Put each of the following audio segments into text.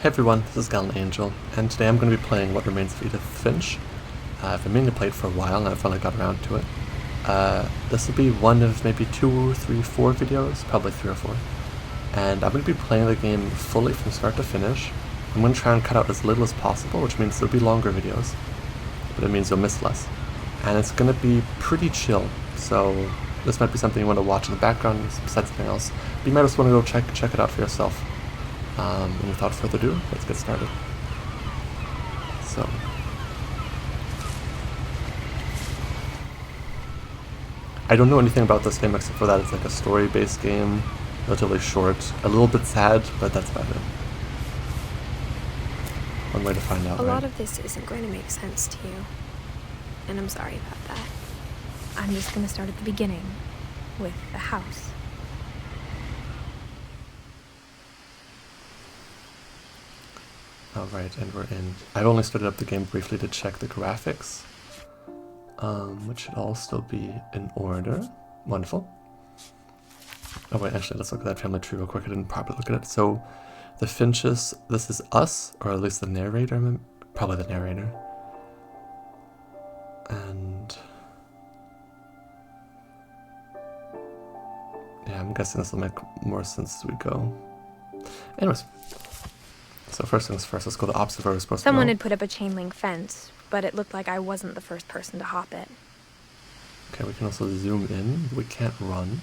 Hey everyone, this is Gallant Angel, and today I'm going to be playing What Remains of Edith Finch. I've been meaning to play it for a while, and I finally got around to it. This will be one of maybe 2, 3, 4 videos, probably 3 or 4. And I'm going to be playing the game fully from start to finish. I'm going to try and cut out as little as possible, which means there'll be longer videos, but it means you'll miss less. And it's going to be pretty chill, so this might be something you want to watch in the background besides something else. But you might just want to go check it out for yourself. And without further ado, let's get started. So, I don't know anything about this game except for that it's like a story-based game, relatively short, a little bit sad, but that's about it. One way to find out, A right? lot of this isn't going to make sense to you, and I'm sorry about that. I'm just going to start at the beginning, with the house. Alright, and we're in. I've only started up the game briefly to check the graphics, which should all still be in order. Wonderful. Oh wait, actually, let's look at that family tree real quick. I didn't properly look at it. So, the Finches, this is us, or at least the narrator, probably the narrator. And yeah, I'm guessing this will make more sense as we go. Anyways. So first things first, let's go to the opposite where we're supposed to go. Someone had put up a chain link fence, but it looked like I wasn't the first person to hop it. Okay, we can also zoom in. We can't run.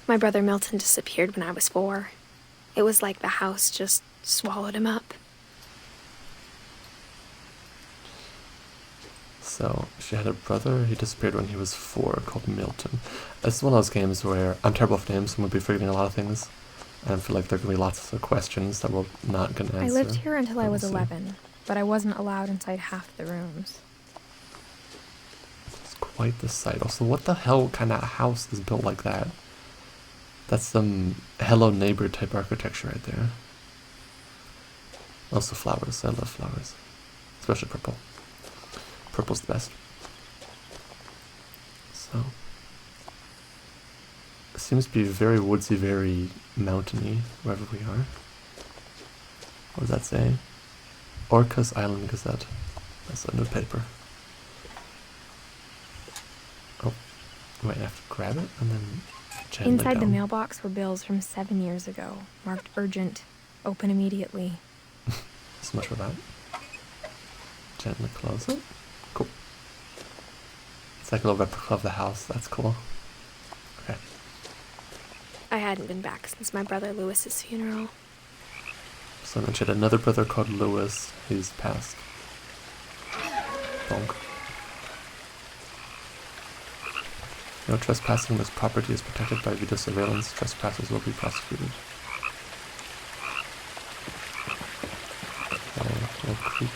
My brother Milton disappeared when I was 4. It was like the house just swallowed him up. So, she had a brother, he disappeared when he was 4, called Milton. It's one of those games where I'm terrible with names, so I'm going to be forgetting a lot of things. And I feel like there are going to be lots of questions that we're not going to answer. I lived here until I was 11, but I wasn't allowed inside half the rooms. It's quite the sight. Also, what the hell kind of house is built like that? That's some Hello Neighbor type architecture right there. Also flowers. I love flowers. Especially purple. Purple's the best. So. It seems to be very woodsy, very mountainy, wherever we are. What does that say? Orcas Island Gazette. That's a new paper. Oh, wait, I have to grab it and then gently Inside the down. mailbox were bills from 7 years ago, marked urgent, open immediately. So much for that. Gently close it. Cool. It's like a little replica of the house. That's cool. Okay. I hadn't been back since my brother Lewis's funeral. So then she had another brother called Lewis. He's passed. Bonk. No trespassing. This property is protected by video surveillance. Trespassers will be prosecuted. Little creek.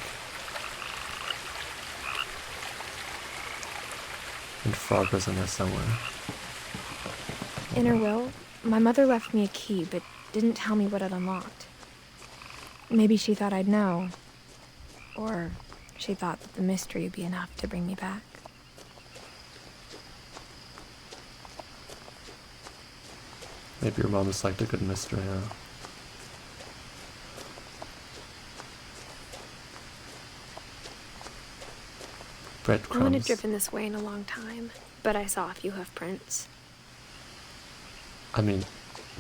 And frog was in there somewhere. In her will, my mother left me a key, but didn't tell me what it unlocked. Maybe she thought I'd know. Or she thought that the mystery would be enough to bring me back. Maybe your mom just liked a good mystery, huh? I wouldn't have Breadcrumbs. driven this way in a long time, but I saw a few hoof prints. I mean,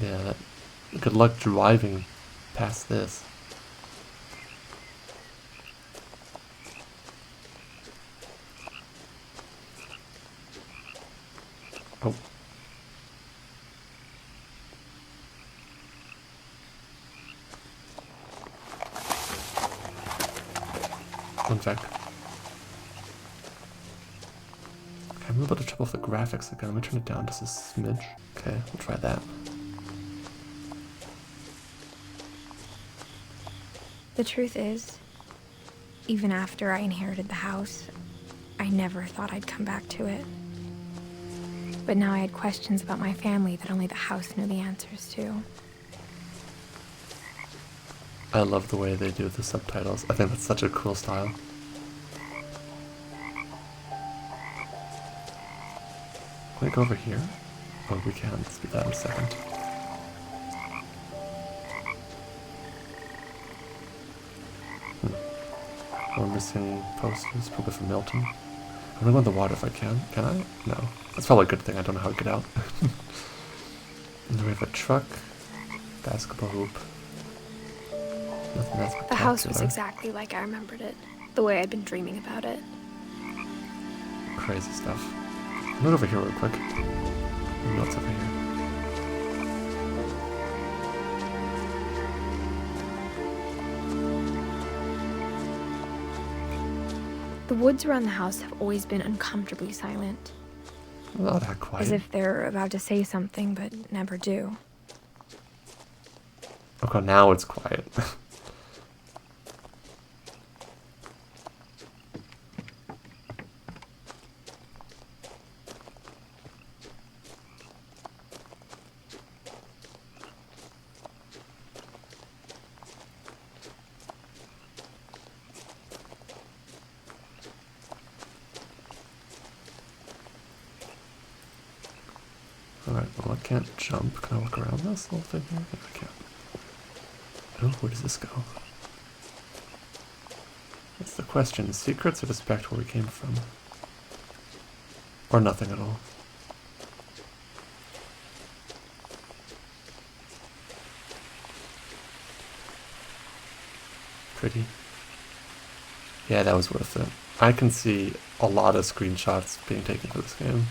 yeah, good luck driving past this. Oh. Fun fact. Okay, I'm a little bit of trouble with the graphics again. Let me turn it down just a smidge. Okay, we'll try that. The truth is, even after I inherited the house, I never thought I'd come back to it. But now I had questions about my family that only the house knew the answers to. I love the way they do the subtitles. I think that's such a cool style. Can we go over here? Oh, we can. Let's do that in a second. More missing posters, probably from Milton. I'm gonna go in the water if I can. Can I? No. That's probably a good thing. I don't know how to get out. And then we have a truck, basketball hoop. Nothing that's spectacular. The house was exactly like I remembered it, the way I'd been dreaming about it. Crazy stuff. I'm gonna go over here real quick. What's over here? The woods around the house have always been uncomfortably silent. Not that quiet. As if they're about to say something, but never do. Okay, now it's quiet. Alright, well I can't jump. Can I walk around this little thing here? Yeah, I can. Oh, where does this go? That's the question. Secrets or just back to where we came from? Or nothing at all? Pretty. Yeah, that was worth it. I can see a lot of screenshots being taken for this game.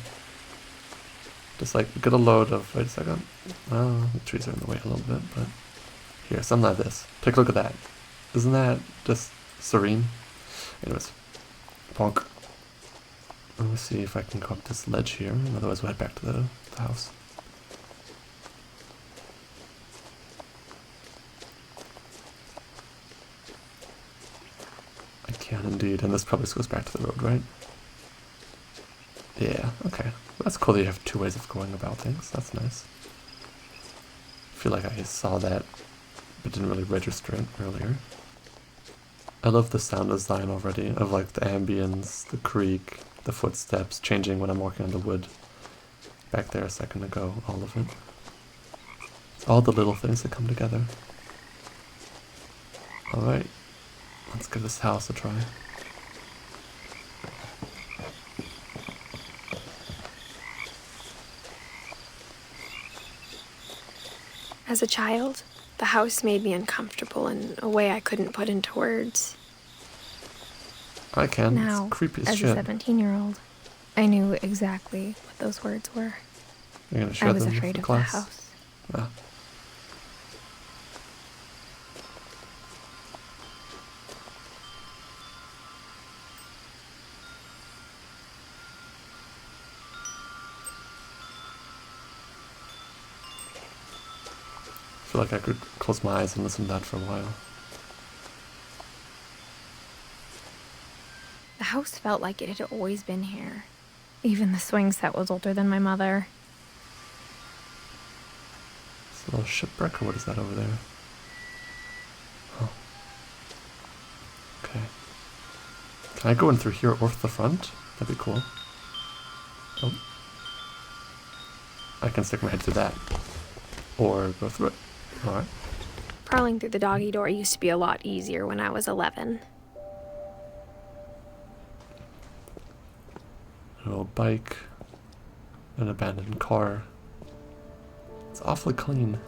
Just like get a load of, wait a second. Oh, the trees are in the way a little bit, but here, something like this. Take a look at that. Isn't that just serene? Anyways, bonk. Let me see if I can go up this ledge here, otherwise we'll head back to the house. I can indeed, and this probably goes back to the road, right? Yeah, okay. That's cool that you have two ways of going about things. That's nice. I feel like I saw that, but didn't really register it earlier. I love the sound design already, of like the ambience, the creak, the footsteps changing when I'm walking on the wood. Back there a second ago, all of it. It's all the little things that come together. Alright, let's give this house a try. As a child, the house made me uncomfortable in a way I couldn't put into words. I can. Now, it's creepy as as shit. a 17-year-old, I knew exactly what those words were. You're gonna share I was them afraid with of the the class? house. Yeah. I feel like I could close my eyes and listen to that for a while. The house felt like it had always been here. Even the swing set was older than my mother. It's a little shipwreck, or what is that over there? Oh. Okay. Can I go in through here or through the front? That'd be cool. Oh. I can stick my head through that. Or go through it. Alright. Prowling through the doggy door used to be a lot easier when I was 11. An old bike. An abandoned car. It's awfully clean.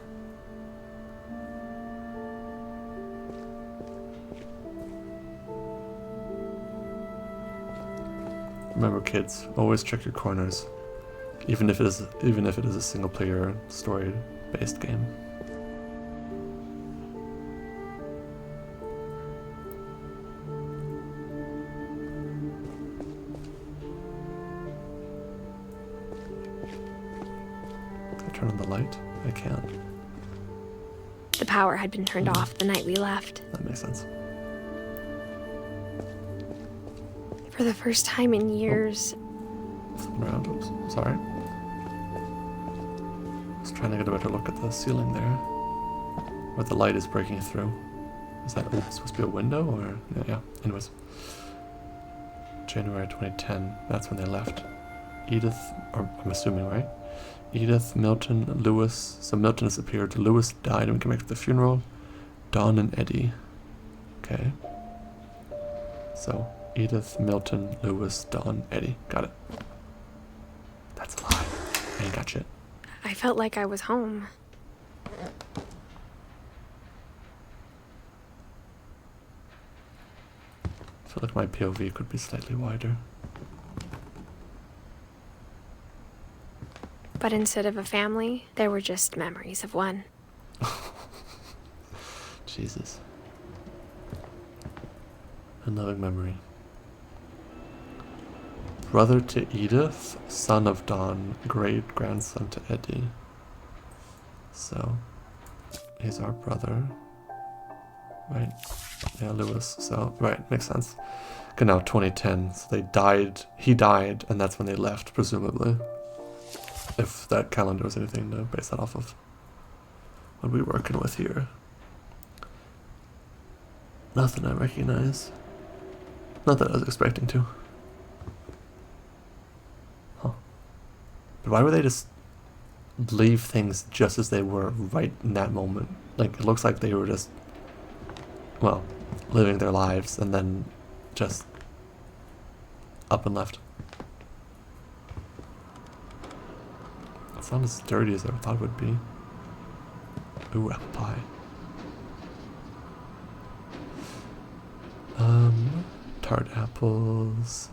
Remember, kids, always check your corners, even if it is a single player story based game. Can I turn on the light? I can. The power had been turned off the night we left. That makes sense. For the first time in years, Flipping around, oops, sorry. I was trying to get a better look at the ceiling there. Where the light is breaking through. Is that supposed to be a window or? Yeah, anyways. January 2010, that's when they left. Edith, or I'm assuming, right? Edith, Milton, Lewis. So Milton disappeared. Lewis died and we came back to the funeral. Dawn and Eddie. Okay. So, Edith, Milton, Lewis, Dawn, Eddie. Got it. That's a lie. I ain't got shit. I felt like I was home. I feel like my POV could be slightly wider. But instead of a family, there were just memories of one. Jesus. A loving memory. Brother to Edith, son of Dawn, great grandson to Eddie. So, he's our brother. Right? Yeah, Lewis. So, right, makes sense. Okay, now 2010. So they died. He died, and that's when they left, presumably. If that calendar was anything to base that off of. What are we working with here? Nothing I recognize. Not that I was expecting to. Huh. But why would they just leave things just as they were right in that moment? Like, it looks like they were just, well, living their lives and then just up and left. It's not as dirty as I thought it would be. Ooh, apple pie. Tart apples.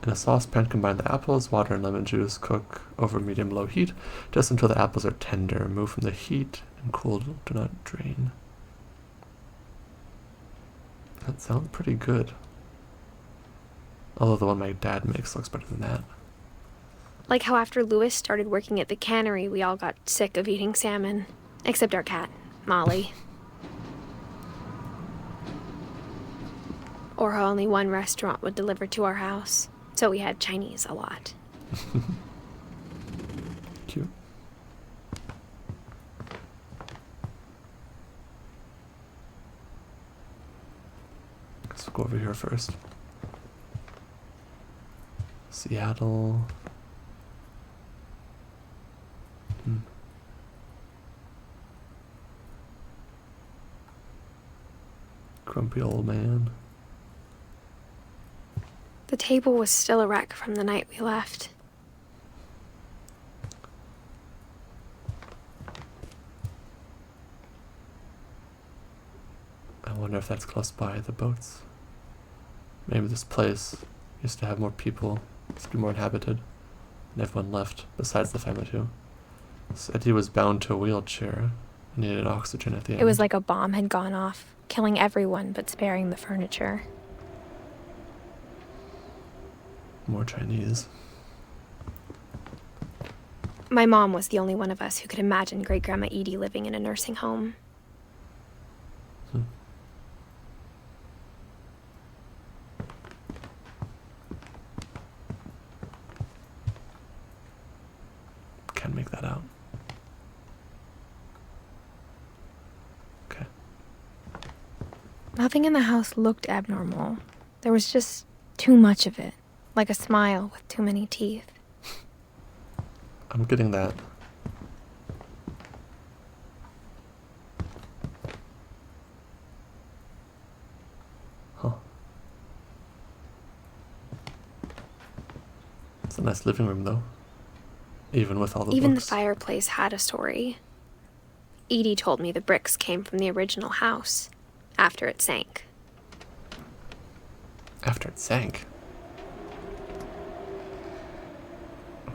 In a saucepan, combine the apples, water, and lemon juice. Cook over medium-low heat just until the apples are tender. Remove from the heat and cool. Do not drain. That sounds pretty good. Although the one my dad makes looks better than that. Like how after Lewis started working at the cannery, we all got sick of eating salmon. Except our cat, Molly. Or how only one restaurant would deliver to our house. So we had Chinese a lot. Cute. Let's go over here first. Seattle. Grumpy old man. The table was still a wreck from the night we left. I wonder if that's close by the boats. Maybe this place used to have more people, used to be more inhabited, and everyone left, besides the family too. So Eddie was bound to a wheelchair and needed oxygen at the end. It was like a bomb had gone off, killing everyone but sparing the furniture. More Chinese. My mom was the only one of us who could imagine Great-Grandma Edie living in a nursing home. Can't make that out. Okay. Nothing in the house looked abnormal. There was just too much of it. Like a smile with too many teeth. I'm getting that. Huh. It's a nice living room though. Even with all the Even books. the fireplace had a story. Edie told me the bricks came from the original house, after it sank. After it sank?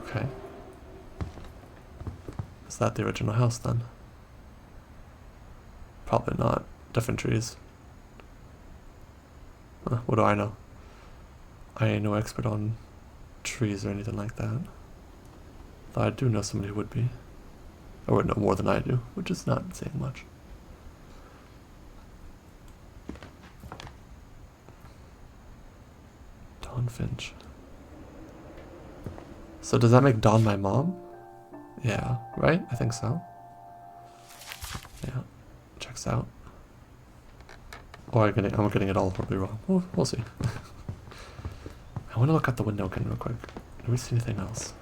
Okay. Is that the original house then? Probably not. Different trees. What do I know? I ain't no expert on trees or anything like that. Though I do know somebody who would be. Or would know more than I do, which is not saying much. Dawn Finch. So does that make Dawn my mom? Yeah, right? I think so. Yeah, checks out. Or I'm getting it all horribly wrong. We'll see. I want to look out the window again real quick. Do we see anything else?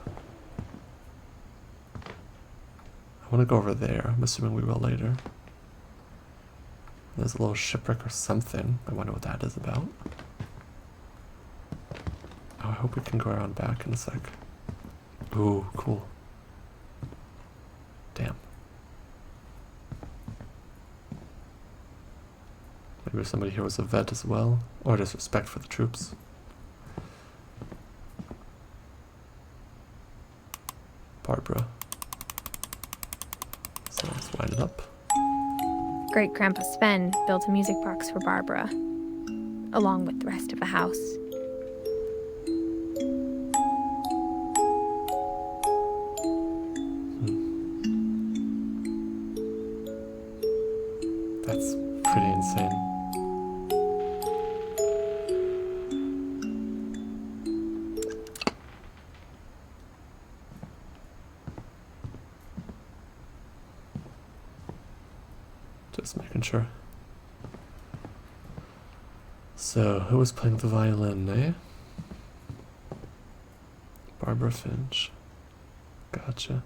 I want to go over there. I'm assuming we will later. There's a little shipwreck or something. I wonder what that is about. hope we can go around back in a sec. Ooh, cool. Damn. Maybe somebody here was a vet as well, or just respect for the troops. Barbara. So let's wind it up. Great Grandpa Sven built a music box for Barbara, along with the rest of the house. That's pretty insane. Just making sure. So, who was playing the violin, eh? Barbara Finch. Gotcha.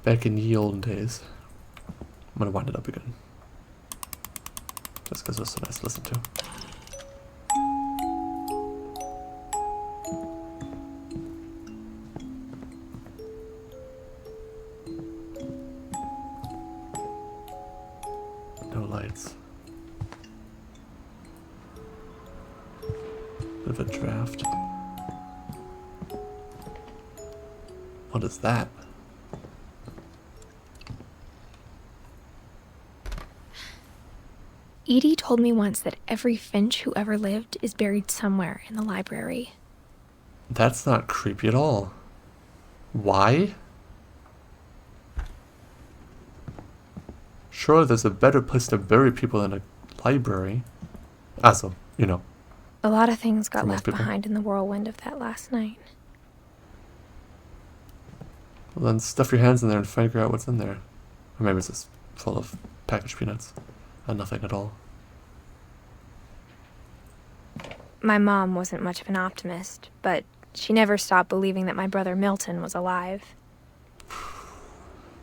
Back in ye olden days. I'm gonna wind it up again. Just because it was so nice to listen to. No lights. Bit of a draft. What is that? Edie told me once that every Finch who ever lived is buried somewhere in the library. That's not creepy at all. Why? Sure, there's a better place to bury people than a library. Also, you know. A lot of things got For most left people. behind in the whirlwind of that last night. Well, then stuff your hands in there and figure out what's in there. Or maybe it's just full of packaged peanuts and nothing at all. My mom wasn't much of an optimist, but she never stopped believing that my brother Milton was alive.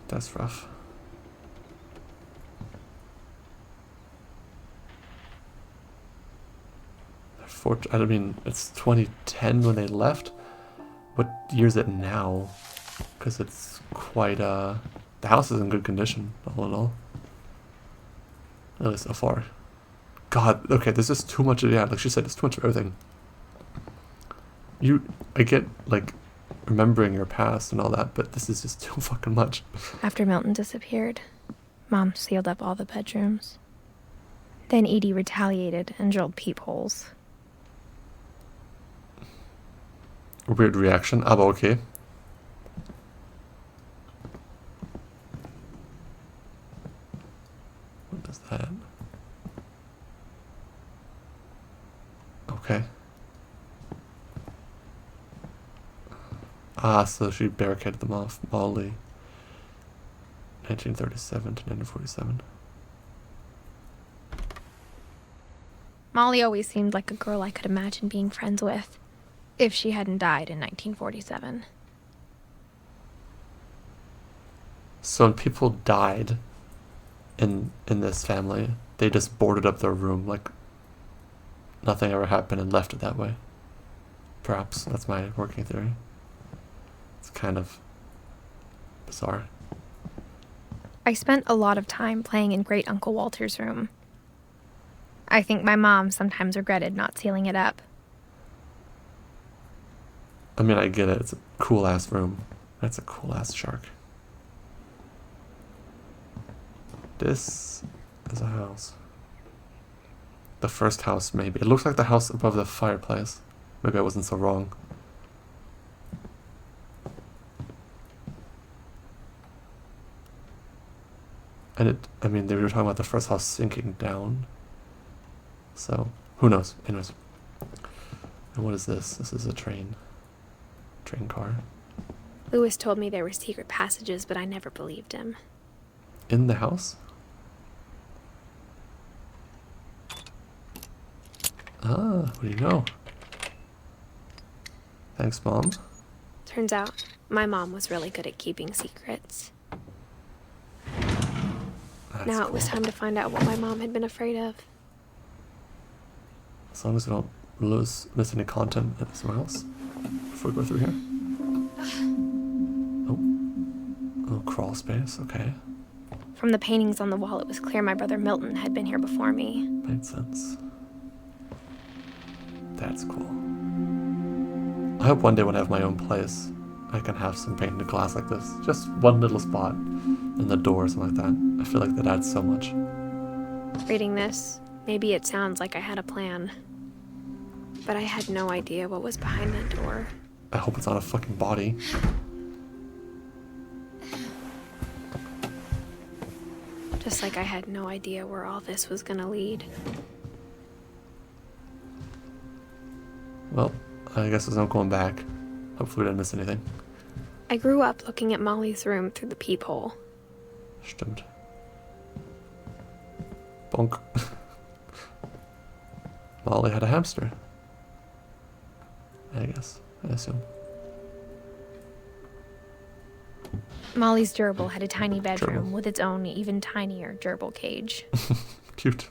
That's rough. I mean, it's 2010 when they left. What year is it now? Because it's quite, the house is in good condition, all in all. At least so far. God, okay, there's just too much of, yeah, like she said, it's too much of everything. I get, like, remembering your past and all that, but this is just too fucking much. After Milton disappeared, Mom sealed up all the bedrooms. Then Edie retaliated and drilled peepholes. A weird reaction, aber okay. What is that? Okay. Ah, so she barricaded them off. Molly. 1937 to 1947. Molly always seemed like a girl I could imagine being friends with, if she hadn't died in 1947. So when people died in this family, they just boarded up their room like nothing ever happened and left it that way. Perhaps that's my working theory. It's kind of bizarre. I spent a lot of time playing in Great Uncle Walter's room. I think my mom sometimes regretted not sealing it up. I mean, I get it. It's a cool-ass room. That's a cool-ass shark. This is a house. The first house, maybe. It looks like the house above the fireplace. Maybe I wasn't so wrong. And I mean, they were talking about the first house sinking down. So, who knows? Anyways. And what is this? This is a train. Train car. Lewis told me there were secret passages, but I never believed him. In the house? Ah, what do you know? Thanks, Mom. Turns out, my mom was really good at keeping secrets. That's Now cool. it was time to find out what my mom had been afraid of. As long as I don't miss any content somewhere else. before we go through here. Oh. Oh, crawl space, okay. From the paintings on the wall, it was clear my brother Milton had been here before me. Made sense. That's cool. I hope one day when I have my own place, I can have some painted glass like this. Just one little spot in the door or something like that. I feel like that adds so much. Reading this, maybe it sounds like I had a plan. But I had no idea what was behind that door. I hope it's not a fucking body. Just like I had no idea where all this was gonna lead. Well, I guess there's no going back. Hopefully we didn't miss anything. I grew up looking at Molly's room through the peephole. Stimmt. Bonk. Molly had a hamster. I guess. I assume. Molly's gerbil had a tiny bedroom Gerbil. with its own even tinier gerbil cage. Cute.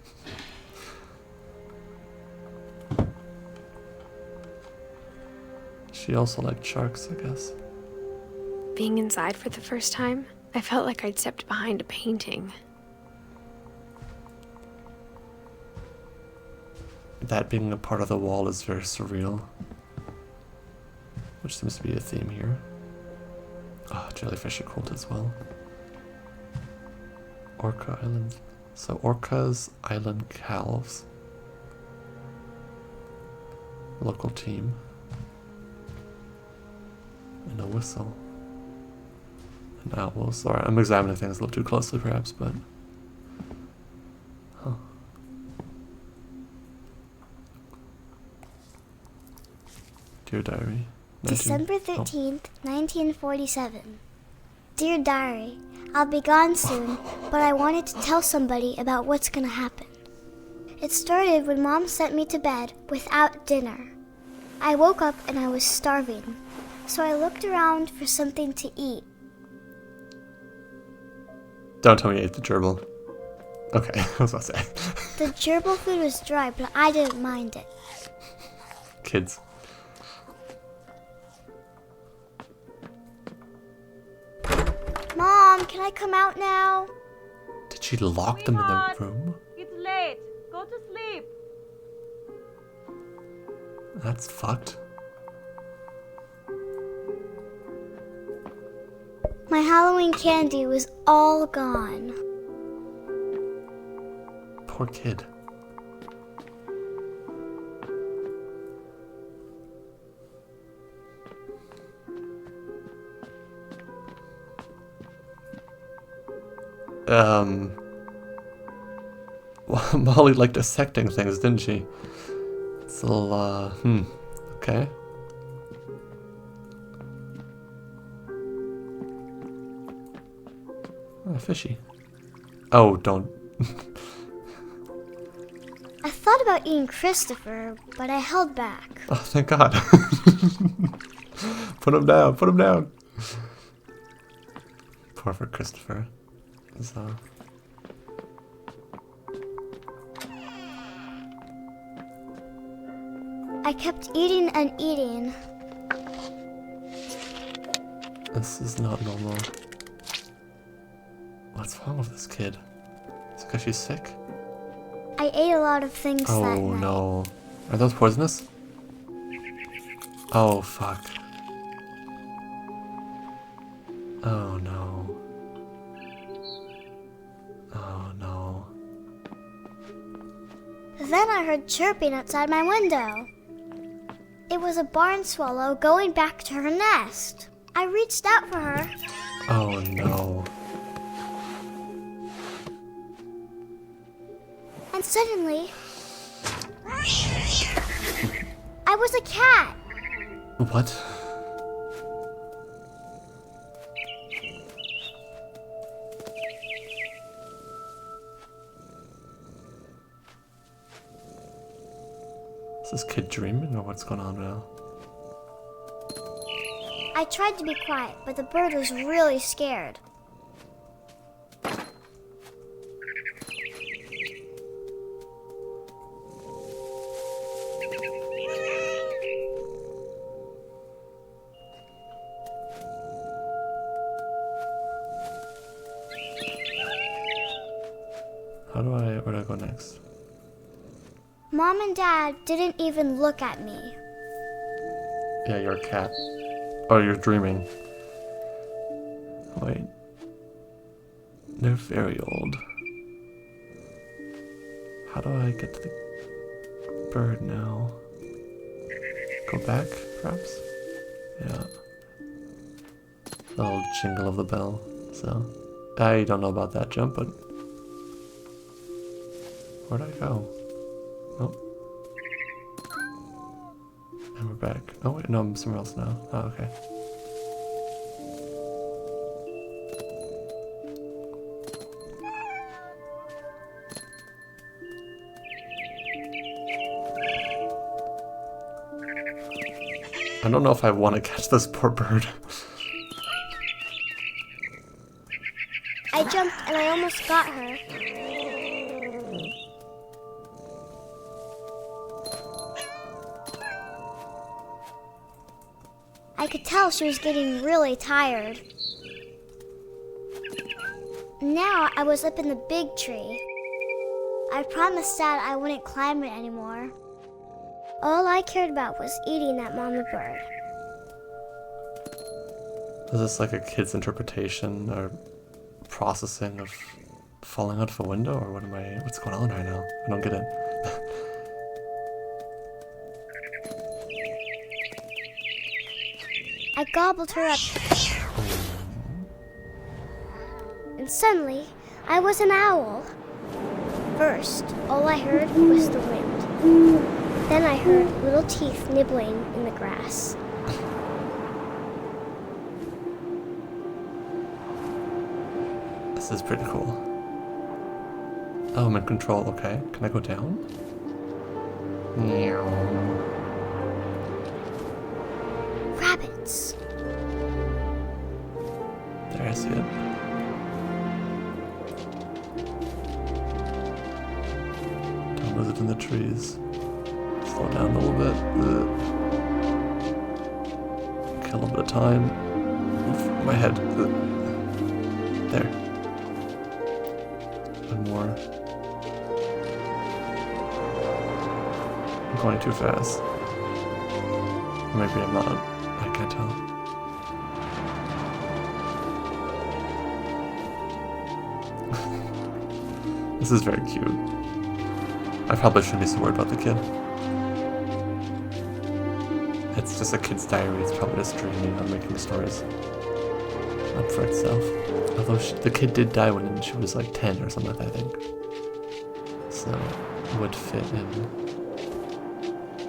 She also liked sharks, I guess. Being inside for the first time, I felt like I'd stepped behind a painting. That being a part of the wall is very surreal. Which seems to be a theme here. Ah, jellyfish are cool as well. Orca Island. So orcas, island calves. Local team. And a whistle. An owl. Sorry, I'm examining things a little too closely perhaps, but... Huh. Dear Diary. December 13th, 1947. Dear Diary, I'll be gone soon, but I wanted to tell somebody about what's gonna happen. It started when Mom sent me to bed without dinner. I woke up and I was starving, so I looked around for something to eat. Don't tell me you ate the gerbil. Okay, I was about to say. The gerbil food was dry, but I didn't mind it. Kids. Mom, can I come out now? Did she lock them in the room? It's late. Go to sleep. That's fucked. My Halloween candy was all gone. Poor kid. Well, Molly liked dissecting things, didn't she? It's a little, okay. Oh, fishy. Oh, don't. I thought about eating Christopher, but I held back. Oh, thank God. Put him down, put him down. Poor for Christopher. So. I kept eating and eating. This is not normal. What's wrong with this kid? Is it because she's sick? I ate a lot of things that Oh night. no. Are those poisonous? Oh fuck. Oh no. Oh no. Then I heard chirping outside my window. It was a barn swallow going back to her nest. I reached out for her. Oh no. And suddenly, I was a cat. What? Is this kid dreaming or what's going on now? I tried to be quiet, but the bird was really scared. where do I go next? Mom and Dad didn't even look at me. Yeah, you're a cat. Oh, you're dreaming. Wait. They're very old. How do I get to the bird now? Go back, perhaps? Yeah. The little jingle of the bell. So, I don't know about that jump, but... Where'd I go? Oh. And we're back. Oh wait, no, I'm somewhere else now. Oh, okay. I don't know if I want to catch this poor bird. I jumped and I almost got her. I could tell she was getting really tired. Now I was up in the big tree. I promised Dad I wouldn't climb it anymore. All I cared about was eating that mama bird. Is this like a kid's interpretation or processing of falling out of a window, or what's going on right now? I don't get it. I gobbled her up. And suddenly, I was an owl. First, all I heard was the wind. Then I heard little teeth nibbling in the grass. This is pretty cool. Oh, I'm in control, okay. Can I go down? Meow. Rabbits. There, I see it. Don't lose it in the trees. Slow down a little bit. Kill a little bit of time. Oof, my head. There. And more. I'm going too fast. Maybe I'm not. I can't tell. This is very cute. I probably shouldn't be so worried about the kid. It's just a kid's diary. It's probably just dreaming or making the stories up for itself. Although the kid did die when she was like 10 or something like that, I think. So it would fit in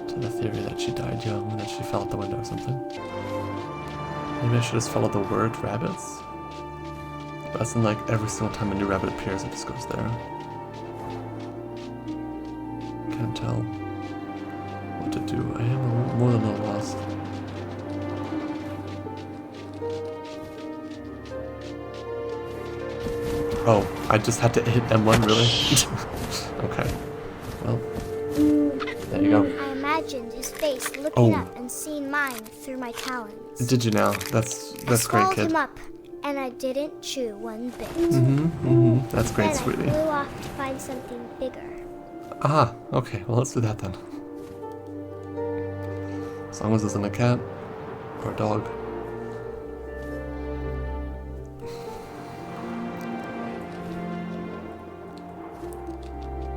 to the theory that she died young and that she fell out the window or something. Maybe I should just follow the word rabbits. But that's in like every single time a new rabbit appears, it just goes there. Can't tell what to do. I am more than a little lost. Oh, I just had to hit M1, really? Okay. Well, there you go. I imagined his face looking Oh. up and seeing mine through my talons. Did you now? That's I great, swallowed kid. him up, and I didn't chew one bit. That's great, Then I sweetie. flew off to find something bigger. Ah, okay. Well, let's do that then. As long as it's in a cat or a dog.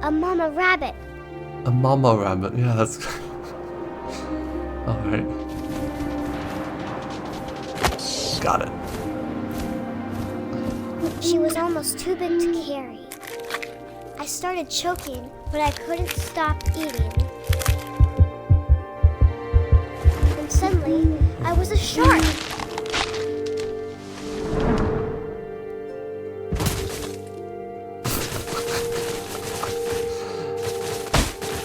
A mama rabbit. A mama rabbit. Yeah, that's... Alright. Got it. She was almost too big to carry. I started choking, but I couldn't stop eating. And suddenly, I was a shark.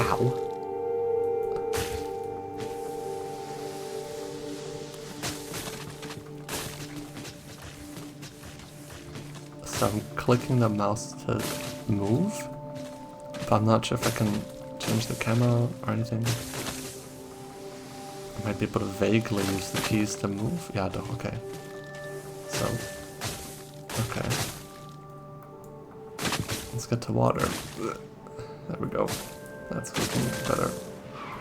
Ow. So I'm clicking the mouse to move, but I'm not sure if I can change the camera or anything. I might be able to vaguely use the keys to move. Yeah, I do. Okay. So, okay. Let's Let's get to water. There we go. That's looking better.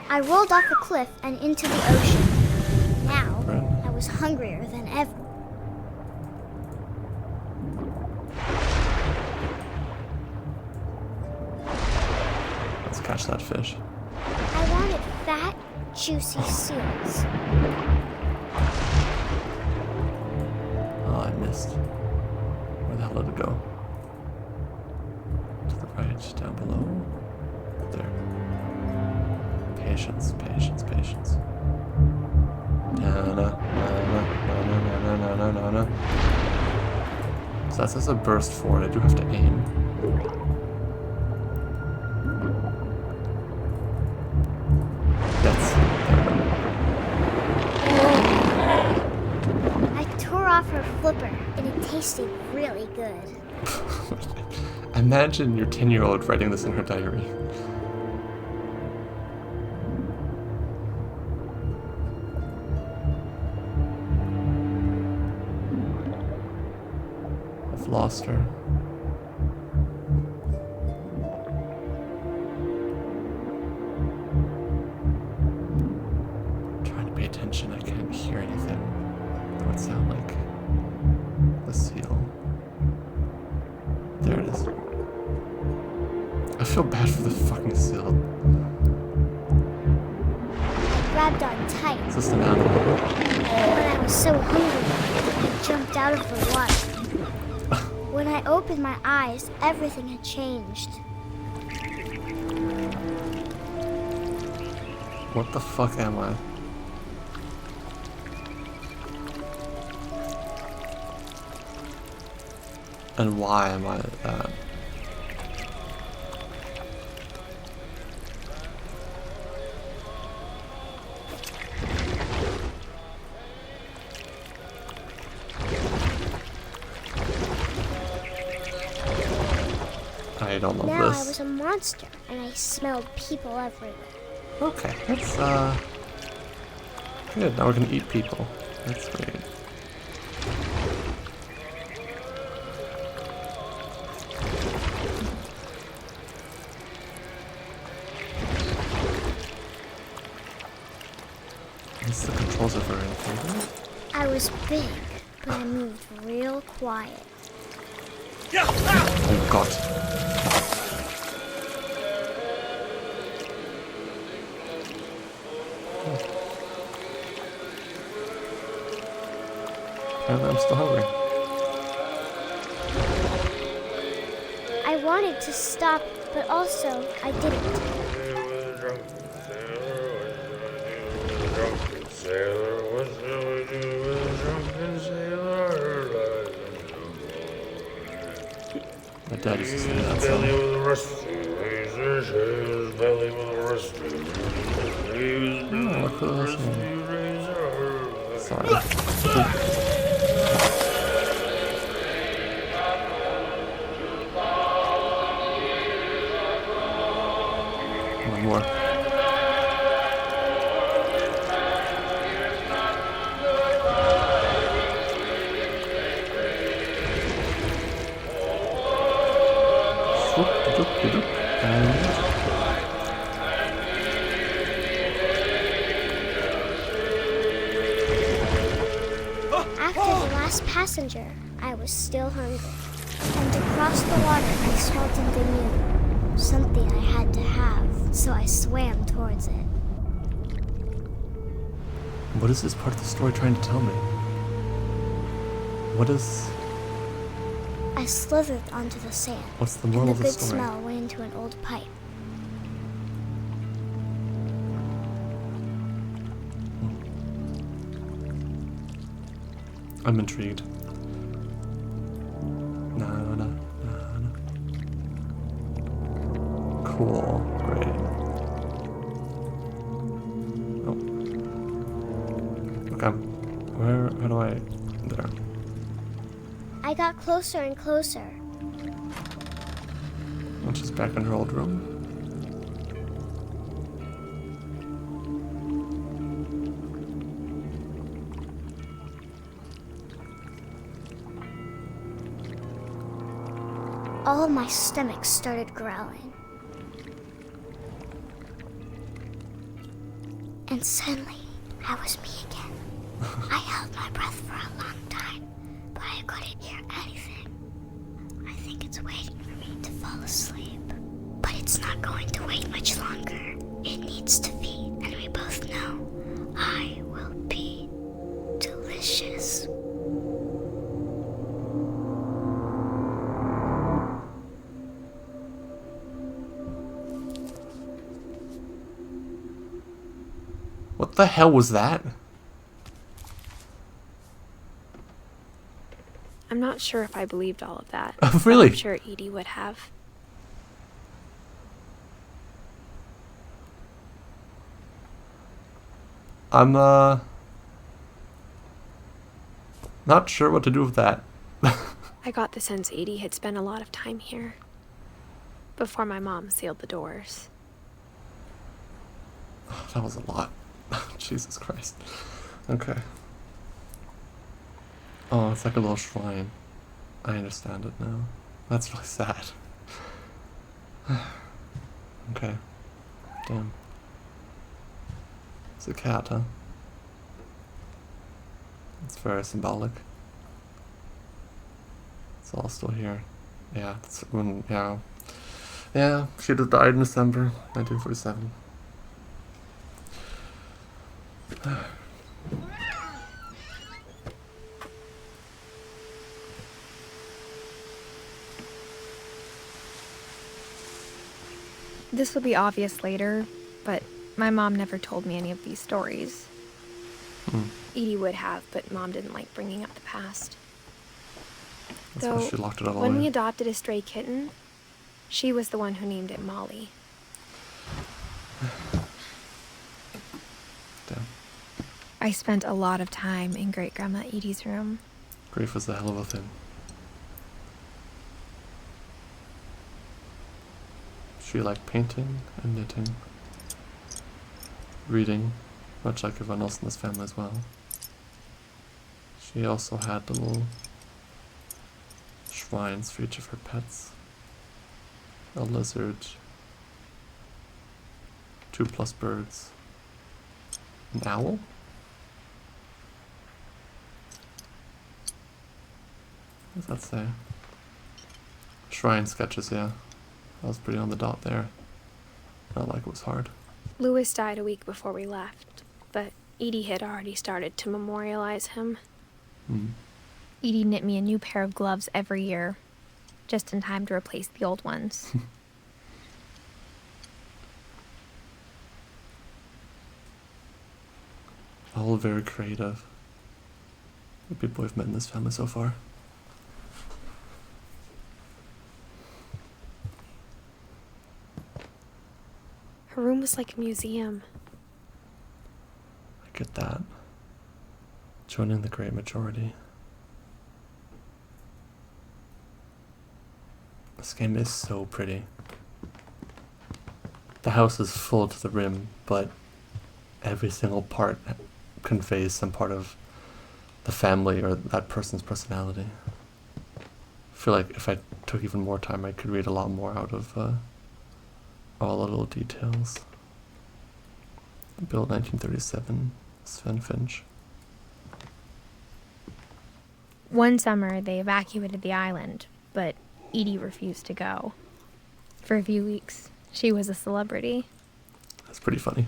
I rolled off the cliff and into the ocean. Now, I was hungrier than ever. Let's catch that fish. I wanted fat, juicy seals. Oh, I missed. Where the hell did it go? To the right, down below. There. Patience, patience, patience. No. So that says a burst forward. I do have to aim. That's. I tore off her flipper, and it tasted really good. Imagine your 10-year-old writing this in her diary. I've lost her. I'm trying to pay attention. I can't hear anything. That would sound like the seal. There it is. I feel bad for the fucking seal. I grabbed on tight. Is this an animal? When I was so hungry, I jumped out of the water. When I opened my eyes, everything had changed. What the fuck am I? And why am I that? I don't love Now this. I was a monster, and I smelled people everywhere. Okay, that's good. Now we're gonna eat people. That's great. At least the controls are very intuitive. I was big, but I moved real quiet. Oh god. Apparently I'm still hungry. I wanted to stop, but also I didn't. My dad used to sing that song. Oh, look who listening. Sorry. One more. After the last passenger, I was still hungry. And across the water, I smelled something new. Something I had to have, so I swam towards it. What is this part of the story trying to tell me? What is... I slithered onto the sand, What's the and moral the of the good story? smell went into an old pipe. I'm intrigued. Cool. Great. Oh. Okay. How do I... There. I got closer and closer. Oh, she's back in her old room. all of my stomach started growling. And suddenly, I was me again. I held my breath for a long time, but I couldn't hear anything. I think it's waiting for me to fall asleep. But it's not going to wait much longer. It needs to feed, and we both know I will be delicious. What the hell was that? I'm not sure if I believed all of that. Really? I'm sure Edie would have. I'm not sure what to do with that. I got the sense Edie had spent a lot of time here before my mom sealed the doors. That was a lot. Jesus Christ. Okay. Oh, it's like a little shrine. I understand it now. That's really sad. Okay. Damn. It's a cat, huh? It's very symbolic. It's all still here. Yeah, it's when, yeah. Yeah, she just died in December 1947. This will be obvious later, but my mom never told me any of these stories. Edie would have, but Mom didn't like bringing up the past. That's why she locked it all when away. we adopted a stray kitten, she was the one who named it Molly. Damn. I spent a lot of time in Great-Grandma Edie's room. Grief is a hell of a thing. She liked painting and knitting, reading, much like everyone else in this family as well. She also had little shrines for each of her pets. A lizard, 2+ birds, an owl? What does that say? Shrine sketches, yeah. I was pretty on the dot there. Not like it was hard. Louis died a week before we left, but Edie had already started to memorialize him. Edie knit me a new pair of gloves every year, just in time to replace the old ones. All very creative. The people we've met in this family so far. Her room was like a museum. I get that. Joining the great majority. This game is so pretty. The house is full to the rim, but every single part conveys some part of the family or that person's personality. I feel like if I took even more time, I could read a lot more out of all the little details. Built 1937, Sven Finch. One summer, they evacuated the island, but Edie refused to go. For a few weeks, she was a celebrity. That's pretty funny.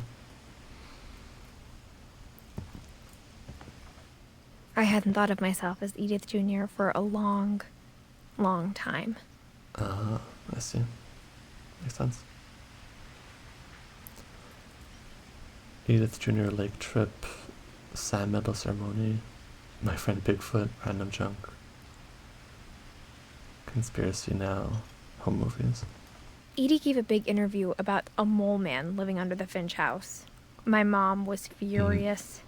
I hadn't thought of myself as Edith Jr. for a long, long time. I see. Makes sense. Edith Jr. Lake Trip, Sand Medal Ceremony, My Friend Bigfoot, Random Junk, Conspiracy Now, Home Movies. Edie gave a big interview about a mole man living under the Finch house. My mom was furious.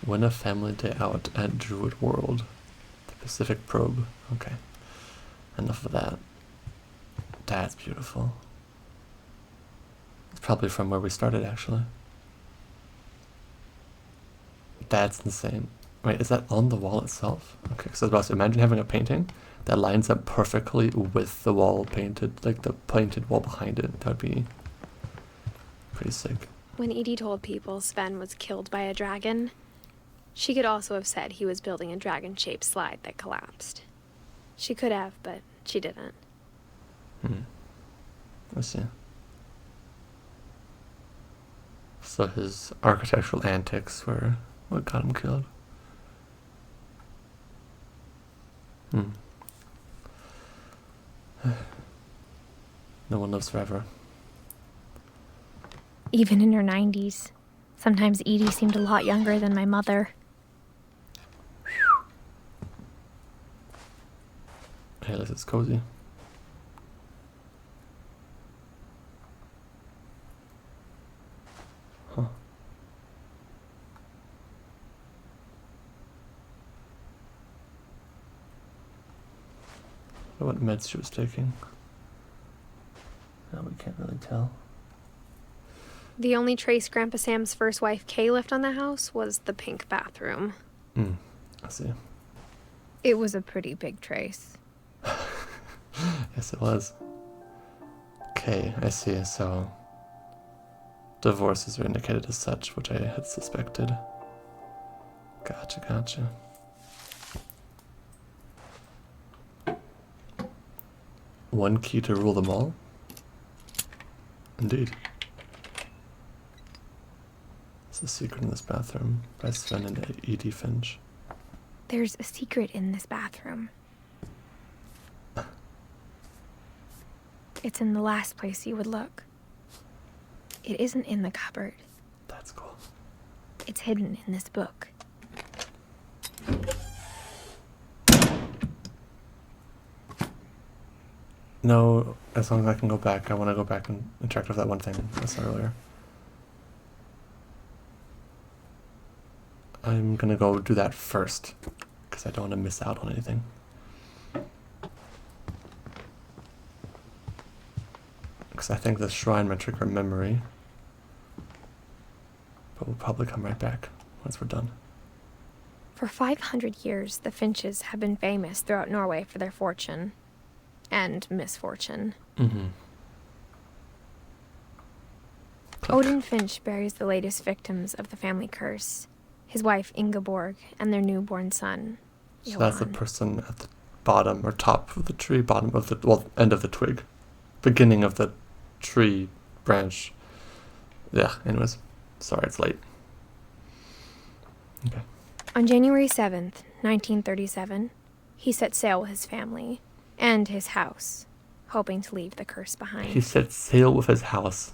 Win a family day out at Druid World, the Pacific Probe. Okay, enough of that. That's beautiful. It's probably from where we started, actually. That's insane. Wait, is that on the wall itself? Okay, so I was about to imagine having a painting that lines up perfectly with the wall painted, like the painted wall behind it. That would be pretty sick. When Edie told people Sven was killed by a dragon, she could also have said he was building a dragon-shaped slide that collapsed. She could have, but she didn't. Let's see. So his architectural antics were what got him killed. No one lives forever. Even in her 90s. Sometimes Edie seemed a lot younger than my mother. Hey, this is cozy. Huh. I wonder what meds she was taking. No, we can't really tell. The only trace Grandpa Sam's first wife, Kay, left on the house was the pink bathroom. I see. It was a pretty big trace. Yes, it was. Okay, I see. So, divorces are indicated as such, which I had suspected. Gotcha. One key to rule them all? Indeed. It's a secret in this bathroom by Sven and Edie Finch. There's a secret in this bathroom. It's in the last place you would look. It isn't in the cupboard. That's cool. It's hidden in this book. No, as long as I can go back, I want to go back and interact with that one thing I saw earlier. I'm gonna go do that first, because I don't want to miss out on anything. Because I think the shrine might trigger memory. But we'll probably come right back once we're done. For 500 years, the Finches have been famous throughout Norway for their fortune. And misfortune. Odin Finch buries the latest victims of the family curse. His wife, Ingeborg, and their newborn son, So that's the person at the bottom or top of the tree, bottom of the, well, end of the twig. Beginning of the tree branch. Yeah, anyways. Sorry, it's late. Okay. On January 7th, 1937, he set sail with his family and his house, hoping to leave the curse behind. He set sail with his house.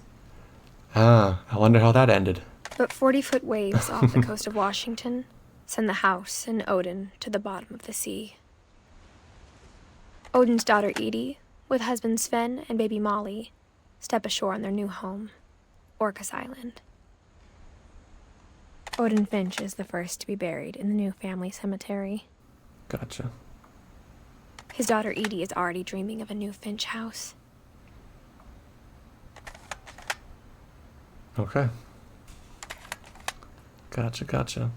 I wonder how that ended. But 40-foot waves off the coast of Washington send the house and Odin to the bottom of the sea. Odin's daughter Edie, with husband Sven and baby Molly, step ashore on their new home, Orcas Island. Odin Finch is the first to be buried in the new family cemetery. Gotcha. His daughter Edie is already dreaming of a new Finch house. Okay. Gotcha.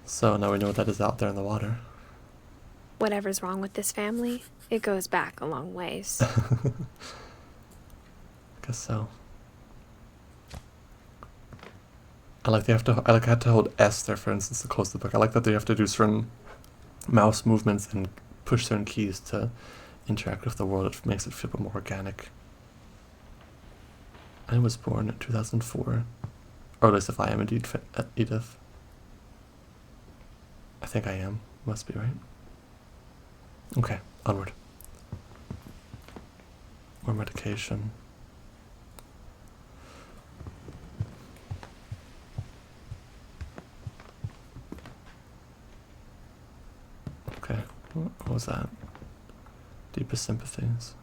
So now we know that is out there in the water. Whatever's wrong with this family, it goes back a long ways. Guess so. I like I had to hold S there, for instance, to close the book. I like that they have to do certain mouse movements and push certain keys to interact with the world. It makes it feel more organic. I was born in 2004. Or at least if I am indeed Edith. I think I am. Must be, right? Okay, onward. More medication. Okay, what was that? Deepest sympathies.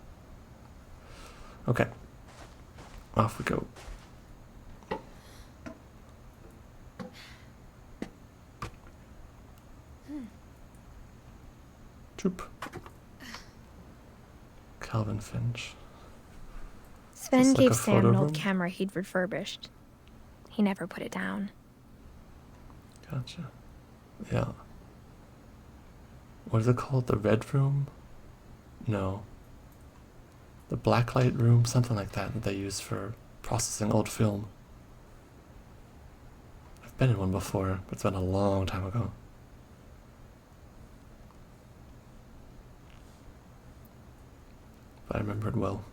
Okay, off we go. Troop. Calvin Finch. Sven like gave a Sam photo an of old him? camera he'd refurbished. He never put it down. Gotcha. Yeah. What is it called? The red room? No. The blacklight room? Something like that they use for processing old film. I've been in one before, but it's been a long time ago. But I remember it well.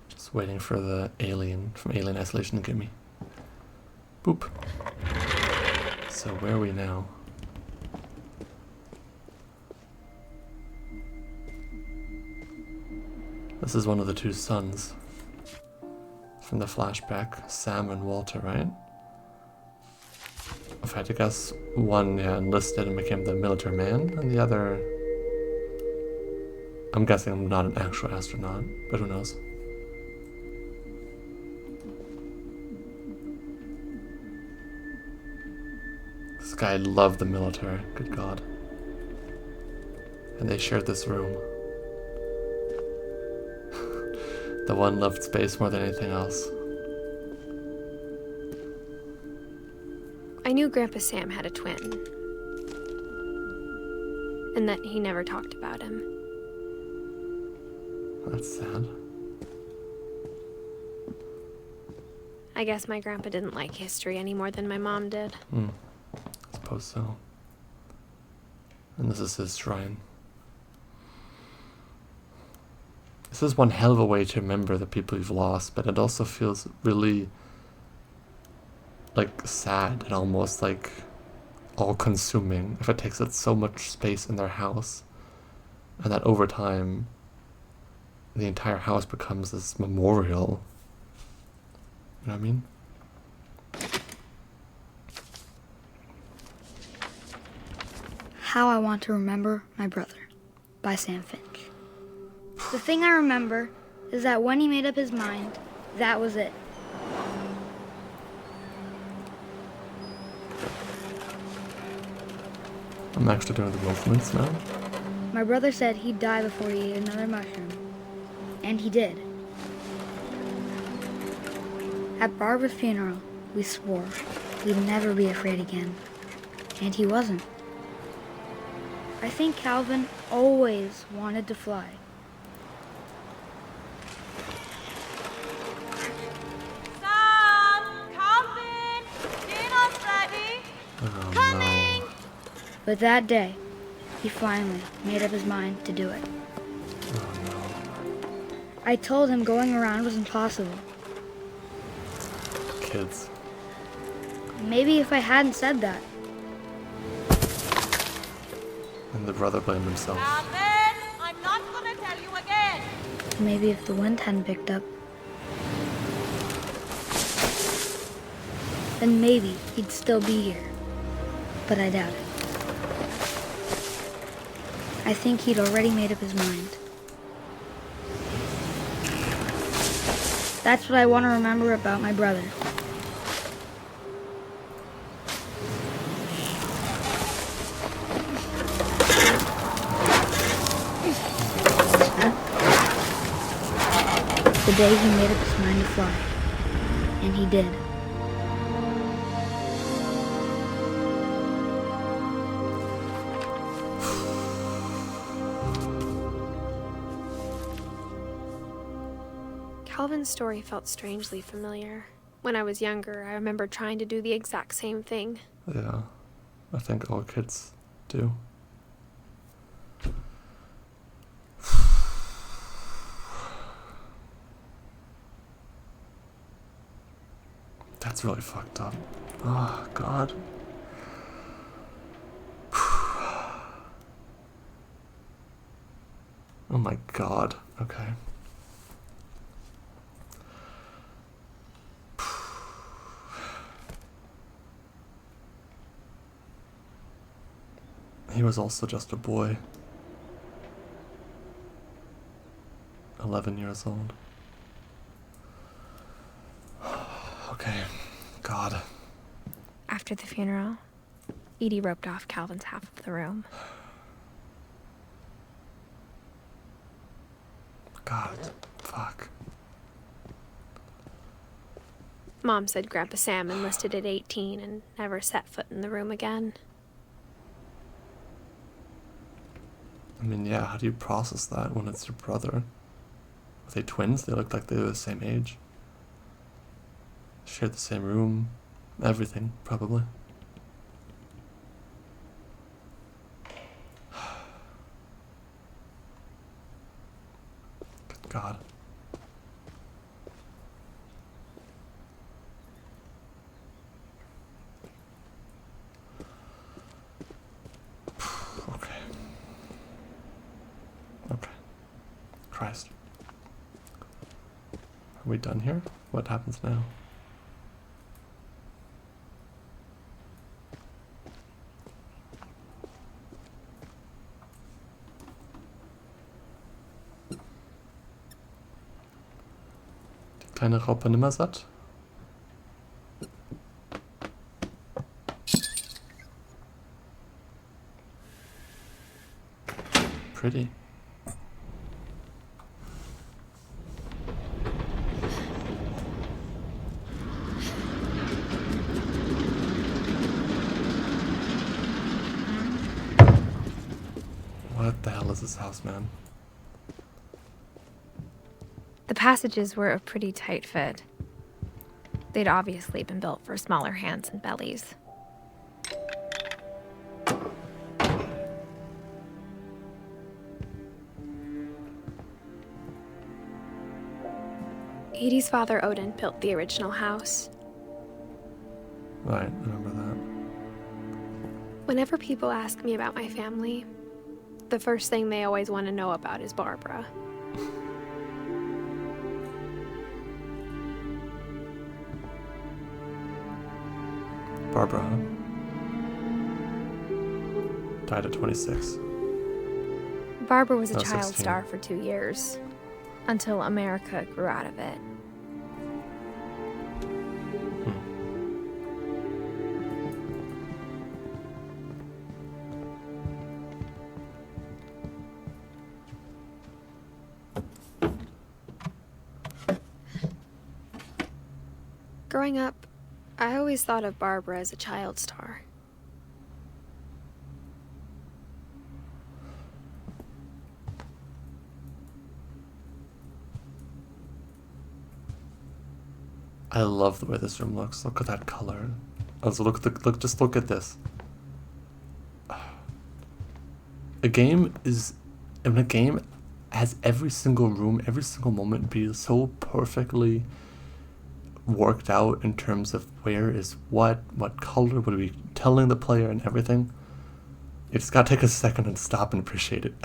Just waiting for the alien from Alien Isolation to get me. Boop. So where are we now? This is one of the two sons from the flashback, Sam and Walter, right? If I had to guess, one enlisted and became the military man, and the other, I'm guessing I'm not an actual astronaut, but who knows? This guy loved the military, good God. And they shared this room. The one loved space more than anything else. I knew Grandpa Sam had a twin, and that he never talked about him. That's sad. I guess my grandpa didn't like history any more than my mom did. I suppose so. And this is his shrine. This is one hell of a way to remember the people you've lost, but it also feels really like sad and almost like all-consuming if it takes up so much space in their house, and that over time the entire house becomes this memorial. You know what I mean? How I Want to Remember My Brother by Sam Finch. The thing I remember is that when he made up his mind, that was it. I'm actually doing the movements now. My brother said he'd die before he ate another mushroom. And he did. At Barbara's funeral, we swore we'd never be afraid again. And he wasn't. I think Calvin always wanted to fly. Sam! Calvin! Dinner's ready! Oh, Coming! no. But that day, he finally made up his mind to do it. Oh no. I told him going around was impossible. Kids. Maybe if I hadn't said that, And the brother blamed himself. Calvin! I'm not gonna tell you again! maybe if the wind hadn't picked up, then maybe he'd still be here. But I doubt it. I think he'd already made up his mind. That's what I want to remember about my brother. The day he made up his mind to fly. And he did. Calvin's story felt strangely familiar. When I was younger, I remember trying to do the exact same thing. Yeah, I think all kids do. That's really fucked up. Oh, God. Oh my God. Okay. He was also just a boy. 11 years old. Okay. God. After the funeral, Edie roped off Calvin's half of the room. God. Fuck. Mom said Grandpa Sam enlisted at 18 and never set foot in the room again. I mean, yeah, how do you process that when it's your brother? Are they twins? They look like they were the same age. Shared the same room. Everything, probably. Good God. Okay. Okay. Christ. Are we done here? What happens now? Die kleine Raupe Nimmersatt? Pretty. What the hell is this house, man? The passages were a pretty tight fit. They'd obviously been built for smaller hands and bellies. Edie's father, Odin, built the original house. Right, I remember that. Whenever people ask me about my family, the first thing they always want to know about is Barbara. Barbara, huh? Died at 26. Barbara was a No, child 16. star for 2 years, until America grew out of it. Growing up, I always thought of Barbara as a child star. I love the way this room looks. Look at that color. Also, just look at this. A game has every single room, every single moment be so perfectly worked out in terms of where is what color, what are we telling the player, and everything. You just gotta take a second and stop and appreciate it.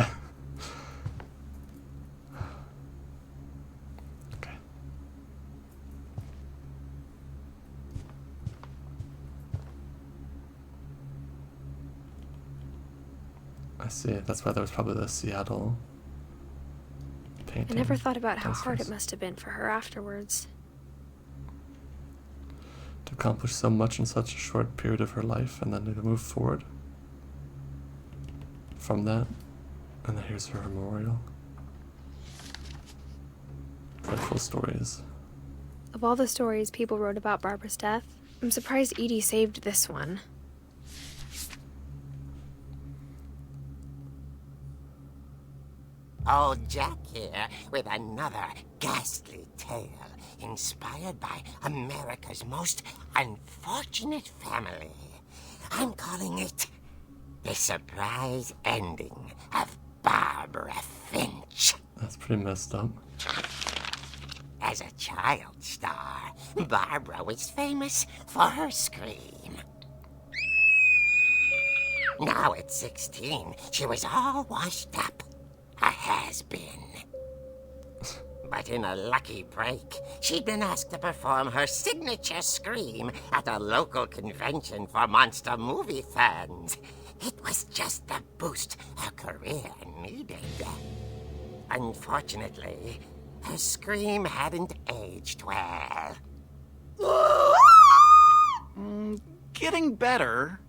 Okay. I see. That's why there was probably the Seattle painting. I never thought about how hard downstairs. it must have been for her afterwards. To accomplish so much in such a short period of her life, and then to move forward from that. And then here's her memorial. Dreadful stories. Of all the stories people wrote about Barbara's death, I'm surprised Edie saved this one. Old Jack here with another ghastly tale inspired by America's most unfortunate family. I'm calling it The Surprise Ending of Barbara Finch. That's pretty messed up. As a child star, Barbara was famous for her scream. Now at 16, she was all washed up. A has-been. But in a lucky break, she'd been asked to perform her signature scream at a local convention for monster movie fans. It was just the boost her career needed. Unfortunately, her scream hadn't aged well. Getting better.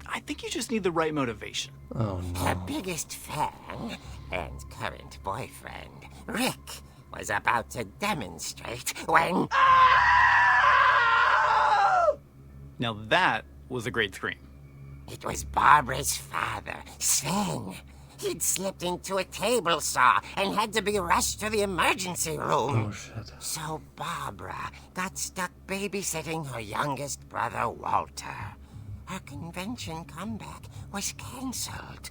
I think you just need the right motivation. Oh Her no. biggest fan, and current boyfriend, Rick, was about to demonstrate when... Now that was a great scream. It was Barbara's father, Sven. He'd slipped into a table saw and had to be rushed to the emergency room. Oh, shit. So Barbara got stuck babysitting her youngest brother, Walter. Her convention comeback was cancelled.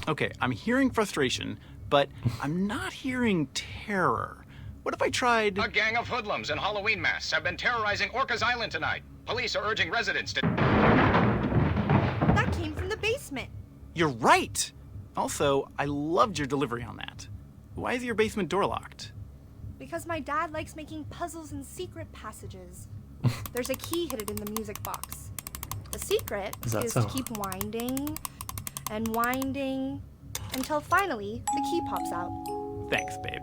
Okay, I'm hearing frustration, but I'm not hearing terror. What if I tried... A gang of hoodlums in Halloween masks have been terrorizing Orcas Island tonight. Police are urging residents to... That came from the basement. You're right! Also, I loved your delivery on that. Why is your basement door locked? Because my dad likes making puzzles and secret passages. There's a key hidden in the music box. The secret Is that is so? to keep winding and winding until finally the key pops out. Thanks, babe.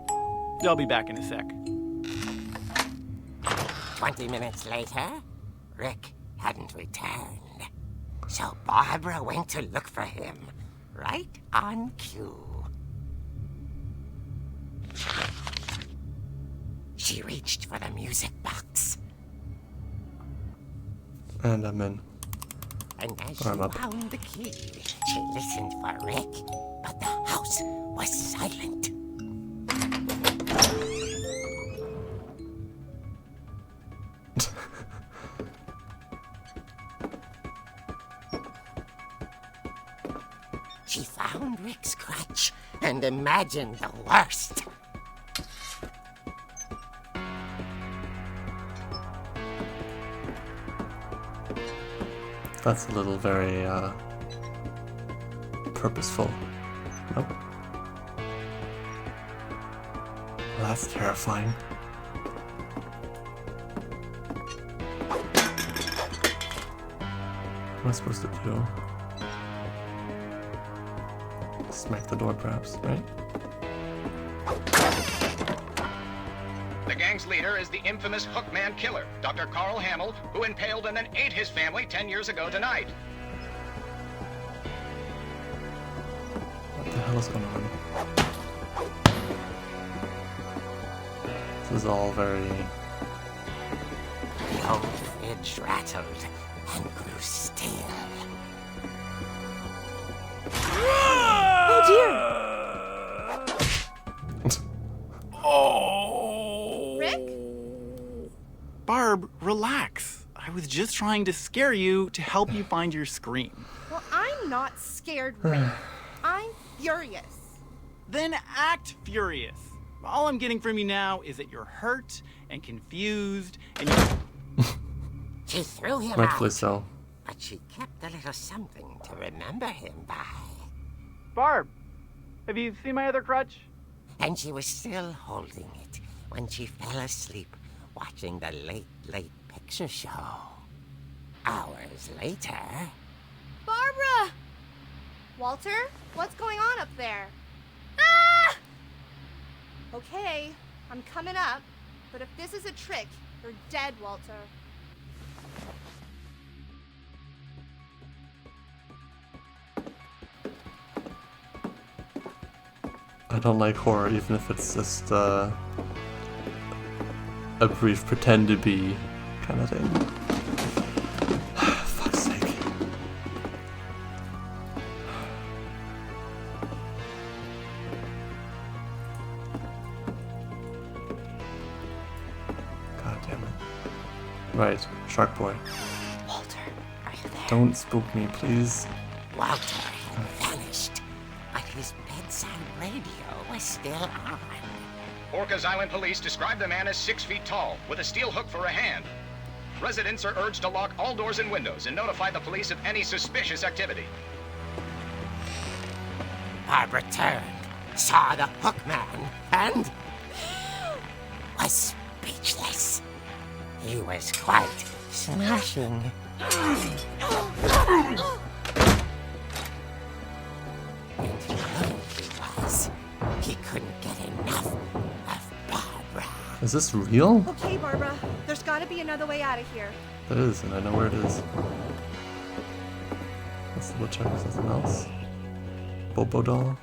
I'll be back in a sec. 20 minutes later, Rick hadn't returned. So Barbara went to look for him, right on cue. She reached for the music box, And I'm in. and as she I'm up. found the key, she listened for Rick, but the house was silent. She found Rick's crutch and imagined the worst. That's a little very, purposeful. Nope. Well, that's terrifying. What am I supposed to do? Smack the door, perhaps, right? The gang's leader is the infamous Hookman killer, Dr. Carl Hamill, who impaled and then ate his family 10 years ago tonight. What the hell is going on? This is all very... The old fridge rattled and grew still. Oh dear! Oh! Rick? Barb, relax. I was just trying to scare you to help you find your scream. Well, I'm not scared, Rick. I'm furious. Then act furious. All I'm getting from you now is that you're hurt and confused and you... She threw him Rightfully out, so. but she kept a little something to remember him by. Barb, have you seen my other crutch? And she was still holding it when she fell asleep watching the late picture show. Hours later... Barbara! Walter, what's going on up there? Ah! Okay, I'm coming up, but if this is a trick, you're dead, Walter. I don't like horror, even if it's just a brief pretend to be kind of thing. Fuck's sake. God damn it. Right, Shark Boy. Walter, are you there? Don't spook me, please. Walter had vanished, but his bedside radio was still on. Orcas Island police describe the man as 6 feet tall, with a steel hook for a hand. Residents are urged to lock all doors and windows and notify the police of any suspicious activity. Barbara turned, saw the hook man, and was speechless. He was quite smashing. And lonely he was. He couldn't get enough of Barbara. Is this real? Okay, Barbara, there's gotta be another way out of here. It is, and I know where it is. Let's double check if there's something else. Bobo doll.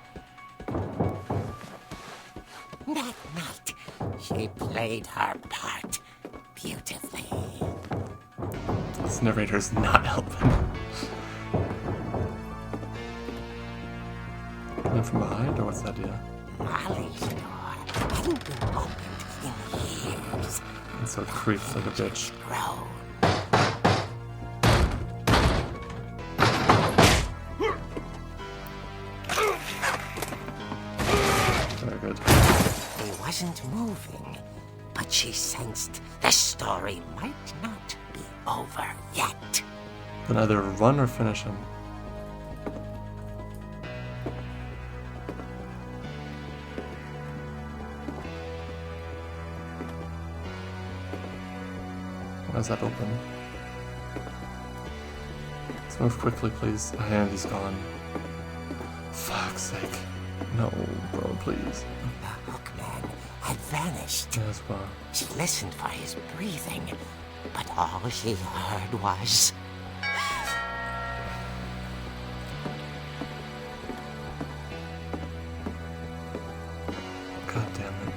That night, she played her part beautifully. This narrator's not helping. Coming from behind, or what's the idea? Molly's door hadn't been opened in years. And so it creaks like a bitch. Grown. Very good. He wasn't moving, but she sensed the story might not be over yet. Then either run or finish him. Why is that open? Let's move quickly, please. A hand is gone. Fuck's sake. No, bro, please. The hookman had vanished. As well. She listened for his breathing, but all she heard was... God damn it.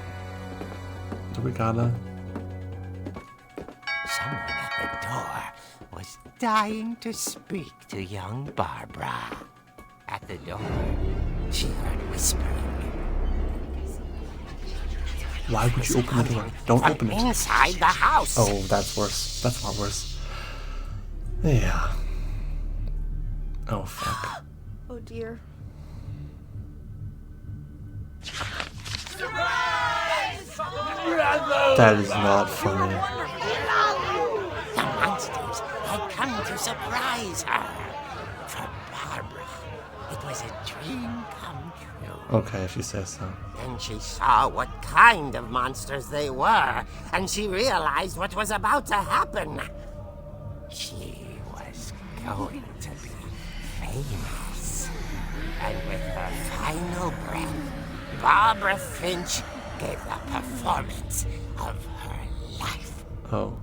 Do we gotta? Someone at the door was dying to speak to young Barbara. At the door, she heard whispering. Why would you open the door? Don't From open it. inside the house. Oh, that's worse. That's a lot worse. Yeah. Oh, fuck. Oh dear. That is not funny. The monsters had come to surprise her. For Barbara, it was a dream come true. Okay, if you say so. Then she saw what kind of monsters they were, and she realized what was about to happen. She was going to be famous. And with her final breath, Barbara Finch gave the performance of her life. Oh.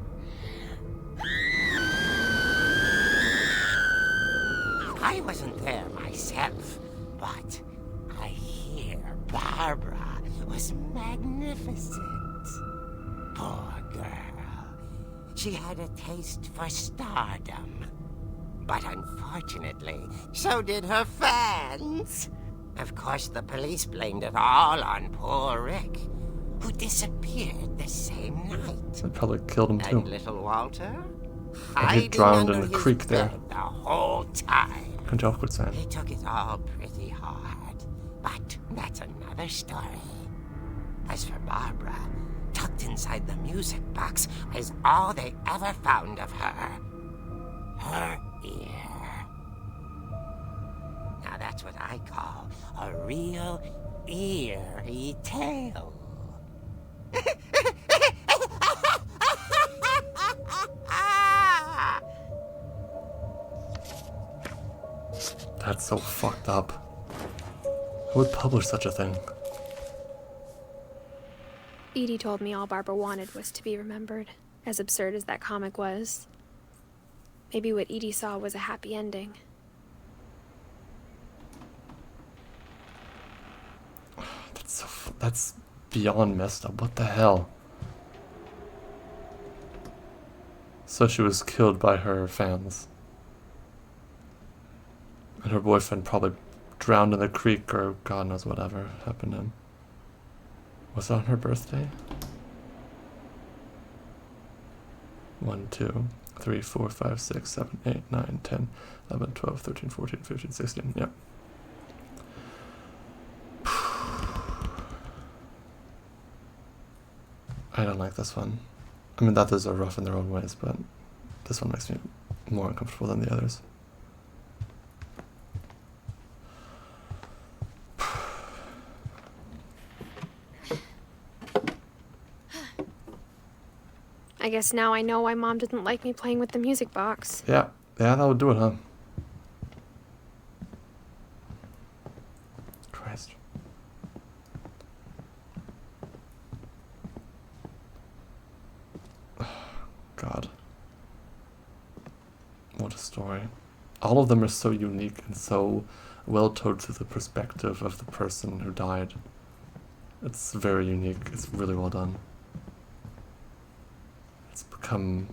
I wasn't there myself, but I hear Barbara was magnificent. Poor girl. She had a taste for stardom. But unfortunately, so did her fans. Of course, the police blamed it all on poor Rick, who disappeared the same night. They probably killed him too. And little Walter? And he Hiding drowned in under the his creek there. bed the whole time. Couldn't tell what saying. He took it all pretty hard, but that's another story. As for Barbara, tucked inside the music box was all they ever found of her. Her ear. Now that's what I call a real eerie tale. That's so fucked up. Who would publish such a thing? Edie told me all Barbara wanted was to be remembered, as absurd as that comic was. Maybe what Edie saw was a happy ending. That's beyond messed up. What the hell? So she was killed by her fans. And her boyfriend probably drowned in the creek or God knows whatever happened to him. Was it on her birthday? 1, 2, 3, 4, 5, 6, 7, 8, 9, 10, 11, 12, 13, 14, 15, 16. Yep. I don't like this one. I mean, the others are rough in their own ways, but this one makes me more uncomfortable than the others. I guess now I know why Mom didn't like me playing with the music box. Yeah, that would do it, huh? Christ. God. What a story. all of them are so unique and so well told through the perspective of the person who died. It's very unique. It's really well done. It's become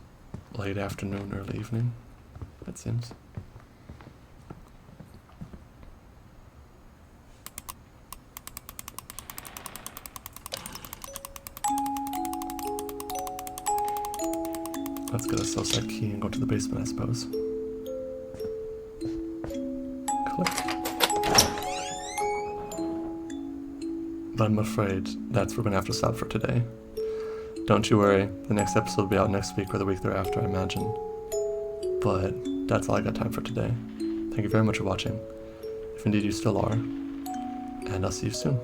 late afternoon, early evening, it seems. Let's get a suicide key and go to the basement, I suppose. Click. But I'm afraid that's where we're gonna have to stop for today. Don't you worry, the next episode will be out next week or the week thereafter, I imagine. But that's all I got time for today. Thank you very much for watching, if indeed you still are, and I'll see you soon.